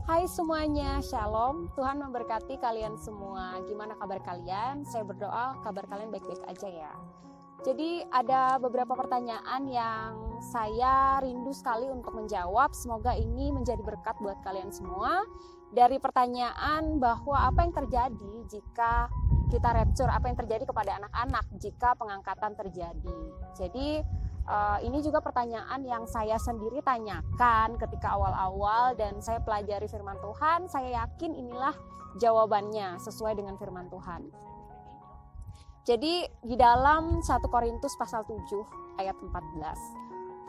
Hai semuanya, Shalom. Tuhan memberkati kalian semua. Gimana kabar kalian? Saya berdoa kabar kalian baik-baik aja ya. Jadi ada beberapa pertanyaan yang saya rindu sekali untuk menjawab. Semoga ini menjadi berkat buat kalian semua. Dari pertanyaan bahwa apa yang terjadi jika kita rapture, apa yang terjadi kepada anak-anak jika pengangkatan terjadi. Jadi ini juga pertanyaan yang saya sendiri tanyakan ketika awal-awal dan saya pelajari firman Tuhan. Saya yakin inilah jawabannya sesuai dengan firman Tuhan. Jadi di dalam 1 Korintus pasal 7 ayat 14,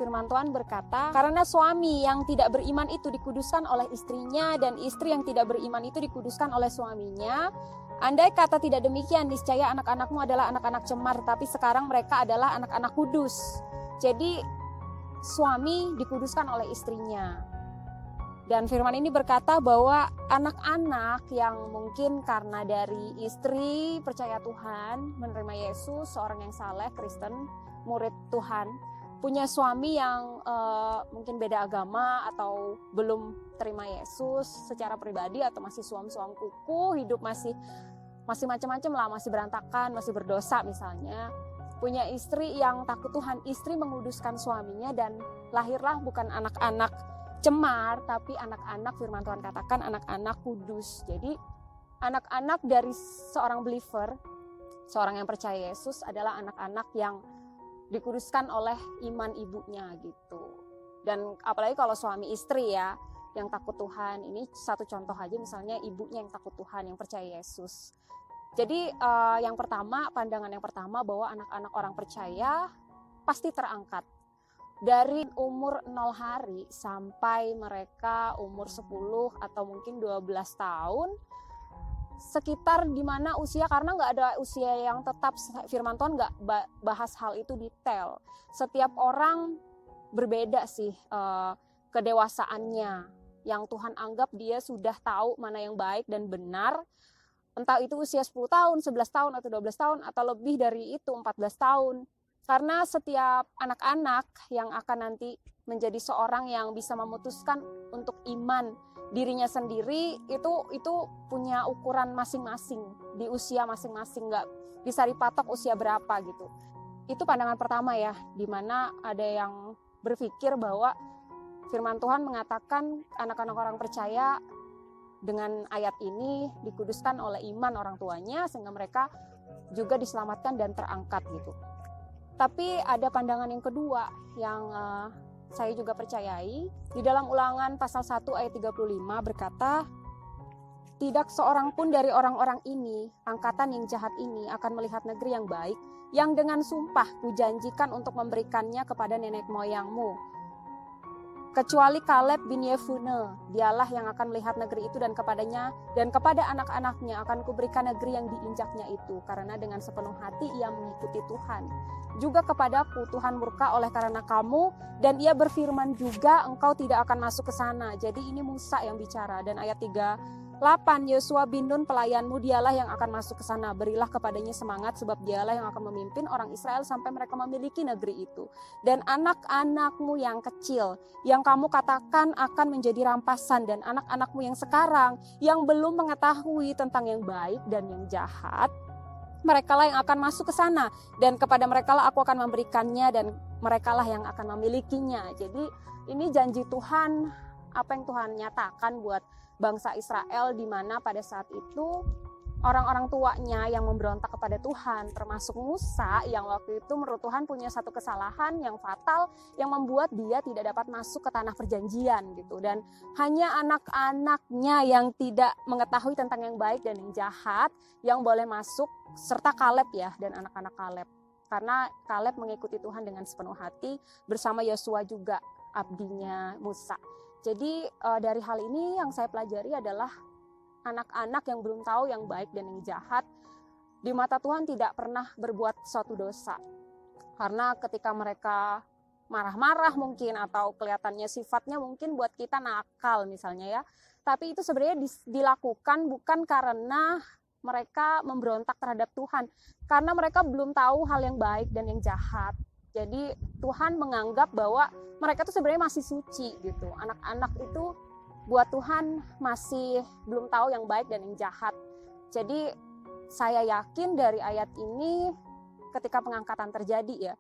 firman Tuhan berkata, karena suami yang tidak beriman itu dikuduskan oleh istrinya dan istri yang tidak beriman itu dikuduskan oleh suaminya. Andai kata tidak demikian, niscaya anak-anakmu adalah anak-anak cemar, tapi sekarang mereka adalah anak-anak kudus. Jadi suami dikuduskan oleh istrinya. Dan firman ini berkata bahwa anak-anak yang mungkin karena dari istri percaya Tuhan, menerima Yesus, seorang yang saleh, Kristen, murid Tuhan, punya suami yang mungkin beda agama atau belum terima Yesus secara pribadi atau masih suam-suam kuku, hidup masih macam-macam lah, masih berantakan, masih berdosa misalnya. Punya istri yang takut Tuhan, istri menguduskan suaminya dan lahirlah bukan anak-anak cemar, tapi anak-anak, firman Tuhan katakan anak-anak kudus. Jadi anak-anak dari seorang believer, seorang yang percaya Yesus adalah anak-anak yang dikuduskan oleh iman ibunya gitu. Dan apalagi kalau suami istri ya, yang takut Tuhan, ini satu contoh aja misalnya ibunya yang takut Tuhan, yang percaya Yesus. Jadi yang pertama, pandangan yang pertama bahwa anak-anak orang percaya pasti terangkat. Dari umur 0 hari sampai mereka umur 10 atau mungkin 12 tahun, sekitar di mana usia, karena nggak ada usia yang tetap, firman Tuhan nggak bahas hal itu detail. Setiap orang berbeda sih kedewasaannya, yang Tuhan anggap dia sudah tahu mana yang baik dan benar. Entah itu usia 10 tahun, 11 tahun, atau 12 tahun, atau lebih dari itu 14 tahun. Karena setiap anak-anak yang akan nanti menjadi seorang yang bisa memutuskan untuk iman dirinya sendiri, itu punya ukuran masing-masing, di usia masing-masing, nggak bisa dipatok usia berapa gitu. Itu pandangan pertama ya, di mana ada yang berpikir bahwa firman Tuhan mengatakan anak-anak orang percaya dengan ayat ini dikuduskan oleh iman orang tuanya sehingga mereka juga diselamatkan dan terangkat gitu. Tapi ada pandangan yang kedua yang saya juga percayai. Di dalam Ulangan pasal 1 ayat 35 berkata, tidak seorang pun dari orang-orang ini, angkatan yang jahat ini, akan melihat negeri yang baik, yang dengan sumpah kujanjikan untuk memberikannya kepada nenek moyangmu. Kecuali Kaleb bin Yefune, dialah yang akan melihat negeri itu dan kepadanya dan kepada anak-anaknya akan kuberikan negeri yang diinjaknya itu, karena dengan sepenuh hati ia mengikuti Tuhan. Juga kepadaku Tuhan murka oleh karena kamu, dan ia berfirman juga engkau tidak akan masuk ke sana. Jadi ini Musa yang bicara. Dan ayat 38, Yosua bin Nun pelayanmu, dialah yang akan masuk ke sana. Berilah kepadanya semangat, sebab dialah yang akan memimpin orang Israel sampai mereka memiliki negeri itu. Dan anak-anakmu yang kecil, yang kamu katakan akan menjadi rampasan, dan anak-anakmu yang sekarang, yang belum mengetahui tentang yang baik dan yang jahat, merekalah yang akan masuk ke sana, dan kepada merekalah aku akan memberikannya, dan merekalah yang akan memilikinya. Jadi ini janji Tuhan, apa yang Tuhan nyatakan buat bangsa Israel, di mana pada saat itu orang-orang tuanya yang memberontak kepada Tuhan, termasuk Musa yang waktu itu menurut Tuhan punya satu kesalahan yang fatal yang membuat dia tidak dapat masuk ke tanah perjanjian gitu. Dan hanya anak-anaknya yang tidak mengetahui tentang yang baik dan yang jahat yang boleh masuk, serta Kaleb ya, dan anak-anak Kaleb. Karena Kaleb mengikuti Tuhan dengan sepenuh hati bersama Yosua juga, abdinya Musa. Jadi dari hal ini yang saya pelajari adalah anak-anak yang belum tahu yang baik dan yang jahat di mata Tuhan tidak pernah berbuat suatu dosa. Karena ketika mereka marah-marah mungkin atau kelihatannya sifatnya mungkin buat kita nakal misalnya ya. Tapi itu sebenarnya dilakukan bukan karena mereka memberontak terhadap Tuhan. Karena mereka belum tahu hal yang baik dan yang jahat. Jadi Tuhan menganggap bahwa mereka tuh sebenarnya masih suci gitu. Anak-anak itu buat Tuhan masih belum tahu yang baik dan yang jahat. Jadi saya yakin dari ayat ini ketika pengangkatan terjadi ya,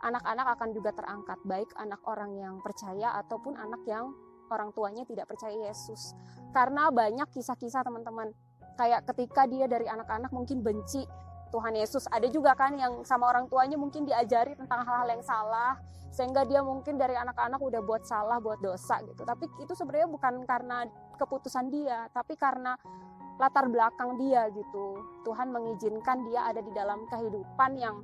anak-anak akan juga terangkat, baik anak orang yang percaya ataupun anak yang orang tuanya tidak percaya Yesus. Karena banyak kisah-kisah teman-teman, kayak ketika dia dari anak-anak mungkin benci Tuhan Yesus, ada juga kan yang sama orang tuanya mungkin diajari tentang hal-hal yang salah, sehingga dia mungkin dari anak-anak udah buat salah, buat dosa gitu. Tapi itu sebenarnya bukan karena keputusan dia, tapi karena latar belakang dia gitu. Tuhan mengizinkan dia ada di dalam kehidupan yang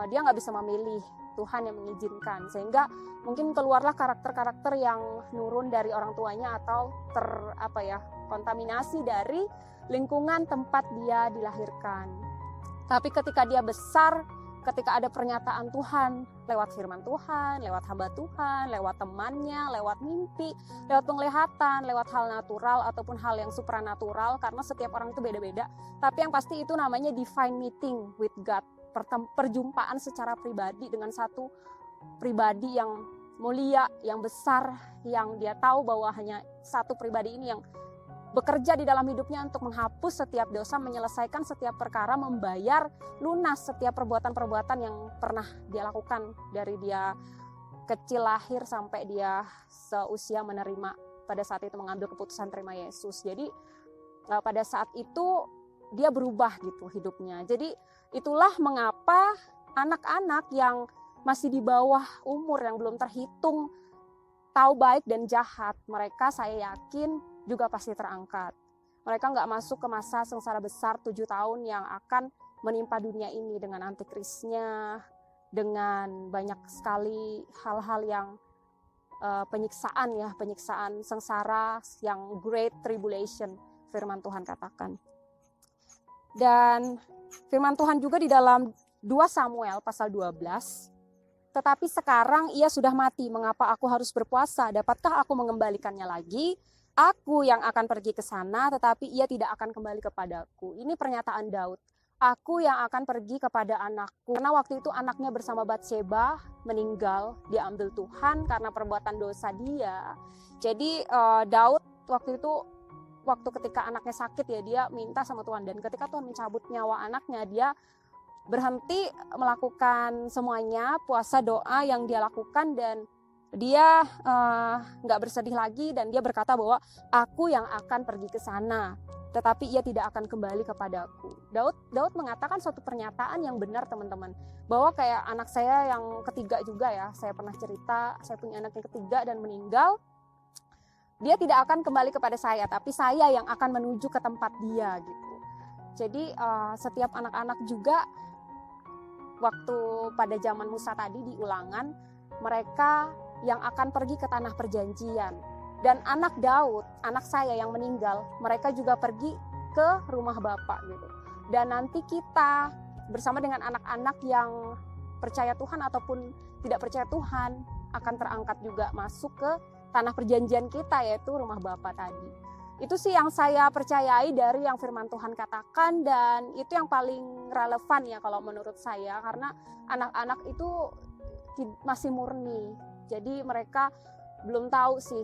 dia nggak bisa memilih, Tuhan yang mengizinkan, sehingga mungkin keluarlah karakter-karakter yang nurun dari orang tuanya atau kontaminasi dari lingkungan tempat dia dilahirkan. Tapi ketika dia besar, ketika ada pernyataan Tuhan lewat firman Tuhan, lewat hamba Tuhan, lewat temannya, lewat mimpi, lewat penglihatan, lewat hal natural ataupun hal yang supranatural, karena setiap orang itu beda-beda. Tapi yang pasti itu namanya divine meeting with God, perjumpaan secara pribadi dengan satu pribadi yang mulia, yang besar, yang dia tahu bahwa hanya satu pribadi ini yang bekerja di dalam hidupnya untuk menghapus setiap dosa, menyelesaikan setiap perkara, membayar lunas setiap perbuatan-perbuatan yang pernah dia lakukan dari dia kecil lahir sampai dia seusia menerima, pada saat itu mengambil keputusan terima Yesus. Jadi pada saat itu dia berubah gitu hidupnya. Jadi itulah mengapa anak-anak yang masih di bawah umur, yang belum terhitung tahu baik dan jahat, mereka saya yakin juga pasti terangkat. Mereka nggak masuk ke masa sengsara besar 7 tahun yang akan menimpa dunia ini dengan antikrisnya, dengan banyak sekali hal-hal yang penyiksaan sengsara, yang great tribulation, firman Tuhan katakan. Dan firman Tuhan juga di dalam 2 Samuel pasal 12, tetapi sekarang ia sudah mati, mengapa aku harus berpuasa? Dapatkah aku mengembalikannya lagi? Aku yang akan pergi ke sana, tetapi ia tidak akan kembali kepadaku. Ini pernyataan Daud. Aku yang akan pergi kepada anakku. Karena waktu itu anaknya bersama Batseba meninggal, diambil Tuhan karena perbuatan dosa dia. Jadi Daud waktu itu, waktu ketika anaknya sakit ya, dia minta sama Tuhan. Dan ketika Tuhan mencabut nyawa anaknya, dia berhenti melakukan semuanya, puasa, doa yang dia lakukan, dan dia nggak bersedih lagi, dan dia berkata bahwa aku yang akan pergi ke sana, tetapi ia tidak akan kembali kepadaku. Daud mengatakan suatu pernyataan yang benar teman-teman, bahwa kayak anak saya yang ketiga juga ya, saya pernah cerita, saya punya anak yang ketiga dan meninggal, dia tidak akan kembali kepada saya, tapi saya yang akan menuju ke tempat dia gitu. Jadi setiap anak-anak juga waktu pada zaman Musa tadi di Ulangan, mereka yang akan pergi ke tanah perjanjian. Dan anak Daud, anak saya yang meninggal, mereka juga pergi ke rumah Bapa gitu. Dan nanti kita bersama dengan anak-anak yang percaya Tuhan ataupun tidak percaya Tuhan akan terangkat juga masuk ke tanah perjanjian kita, yaitu rumah Bapa tadi. Itu sih yang saya percayai dari yang firman Tuhan katakan, dan itu yang paling relevan ya kalau menurut saya, karena anak-anak itu masih murni. Jadi mereka belum tahu sih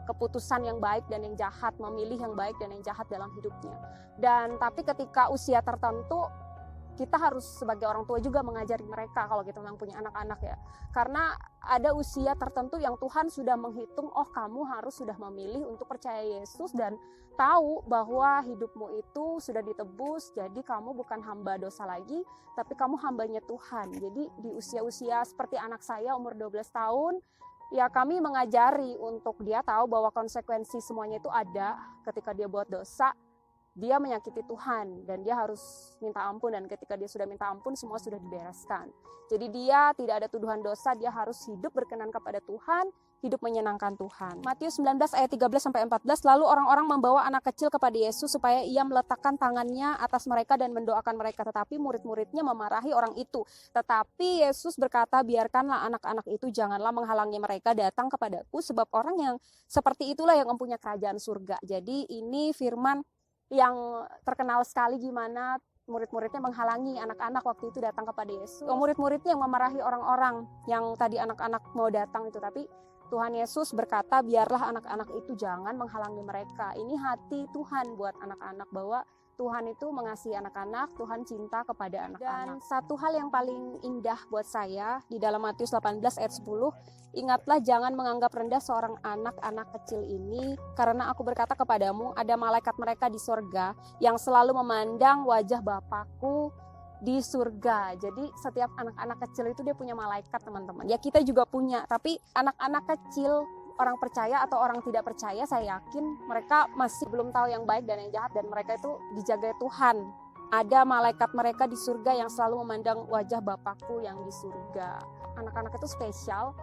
keputusan yang baik dan yang jahat, memilih yang baik dan yang jahat dalam hidupnya. Dan tapi ketika usia tertentu, kita harus sebagai orang tua juga mengajari mereka kalau kita memang punya anak-anak ya. Karena ada usia tertentu yang Tuhan sudah menghitung, oh kamu harus sudah memilih untuk percaya Yesus dan tahu bahwa hidupmu itu sudah ditebus, jadi kamu bukan hamba dosa lagi, tapi kamu hambanya Tuhan. Jadi di usia-usia seperti anak saya umur 12 tahun, ya kami mengajari untuk dia tahu bahwa konsekuensi semuanya itu ada ketika dia buat dosa. Dia menyakiti Tuhan dan dia harus minta ampun, dan ketika dia sudah minta ampun semua sudah dibereskan. Jadi dia tidak ada tuduhan dosa, dia harus hidup berkenan kepada Tuhan, hidup menyenangkan Tuhan. Matius 19 ayat 13-14, lalu orang-orang membawa anak kecil kepada Yesus supaya ia meletakkan tangannya atas mereka dan mendoakan mereka, tetapi murid-muridnya memarahi orang itu. Tetapi Yesus berkata, biarkanlah anak-anak itu, janganlah menghalangi mereka datang kepadaku, sebab orang yang seperti itulah yang mempunyai kerajaan surga. Jadi ini firman yang terkenal sekali gimana murid-muridnya menghalangi anak-anak waktu itu datang kepada Yesus. Murid-muridnya yang memarahi orang-orang yang tadi anak-anak mau datang itu, tapi Tuhan Yesus berkata, biarlah anak-anak itu jangan menghalangi mereka. Ini hati Tuhan buat anak-anak, bahwa Tuhan itu mengasihi anak-anak, Tuhan cinta kepada anak-anak. Dan satu hal yang paling indah buat saya di dalam Matius 18 ayat 10, ingatlah jangan menganggap rendah seorang anak-anak kecil ini, karena aku berkata kepadamu, ada malaikat mereka di sorga yang selalu memandang wajah Bapakku di surga. Jadi setiap anak-anak kecil itu dia punya malaikat, teman-teman. Ya kita juga punya, tapi anak-anak kecil, orang percaya atau orang tidak percaya, saya yakin mereka masih belum tahu yang baik dan yang jahat, dan mereka itu dijaga Tuhan. Ada malaikat mereka di surga yang selalu memandang wajah Bapakku yang di surga. Anak-anak itu spesial.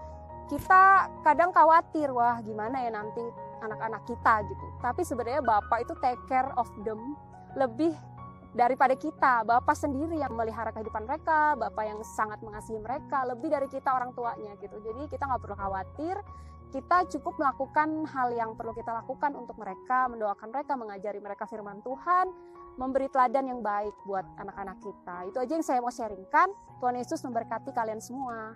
Kita kadang khawatir, wah gimana ya nanti anak-anak kita gitu. Tapi sebenarnya Bapak itu take care of them lebih daripada kita. Bapak sendiri yang memelihara kehidupan mereka, Bapak yang sangat mengasihi mereka, lebih dari kita orang tuanya gitu. Jadi kita nggak perlu khawatir, kita cukup melakukan hal yang perlu kita lakukan untuk mereka, mendoakan mereka, mengajari mereka firman Tuhan, memberi teladan yang baik buat anak-anak kita. Itu aja yang saya mau sharingkan. Tuhan Yesus memberkati kalian semua.